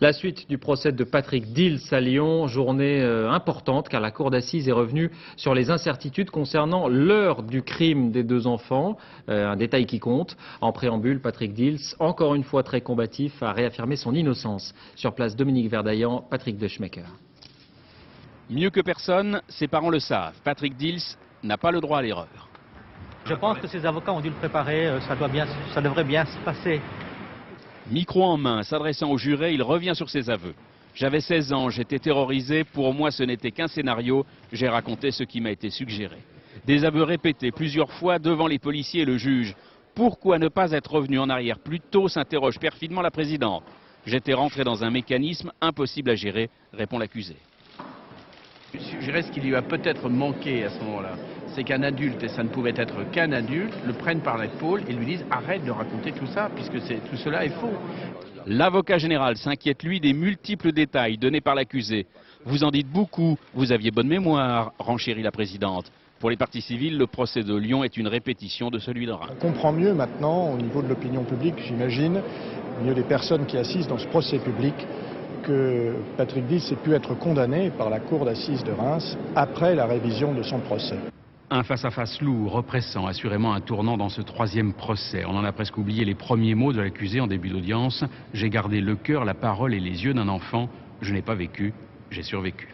La suite du procès de Patrick Dils à Lyon, journée importante car la cour d'assises est revenue sur les incertitudes concernant l'heure du crime des deux enfants, un détail qui compte. En préambule, Patrick Dils, encore une fois très combatif, a réaffirmé son innocence. Sur place, Dominique Verdaillan, Patrick Deschmecker. Mieux que personne, ses parents le savent. Patrick Dils n'a pas le droit à l'erreur. Je pense que ses avocats ont dû le préparer, ça devrait bien se passer. Micro en main, s'adressant au juré, il revient sur ses aveux. J'avais 16 ans, j'étais terrorisé, pour moi ce n'était qu'un scénario, j'ai raconté ce qui m'a été suggéré. Des aveux répétés plusieurs fois devant les policiers et le juge. Pourquoi ne pas être revenu en arrière plus tôt, s'interroge perfidement la présidente. J'étais rentré dans un mécanisme impossible à gérer, répond l'accusé. Je dirais ce qui lui a peut-être manqué à ce moment-là, c'est qu'un adulte, et ça ne pouvait être qu'un adulte, le prenne par l'épaule et lui dise arrête de raconter tout ça, puisque tout cela est faux. L'avocat général s'inquiète lui des multiples détails donnés par l'accusé. Vous en dites beaucoup, vous aviez bonne mémoire, renchérit la présidente. Pour les parties civiles, le procès de Lyon est une répétition de celui de Reims. On comprend mieux maintenant, au niveau de l'opinion publique, j'imagine, mieux des personnes qui assistent dans ce procès public, que Patrick Dils ait pu être condamné par la cour d'assises de Reims après la révision de son procès. Un face-à-face lourd, oppressant, assurément un tournant dans ce troisième procès. On en a presque oublié les premiers mots de l'accusé en début d'audience. J'ai gardé le cœur, la parole et les yeux d'un enfant. Je n'ai pas vécu, j'ai survécu.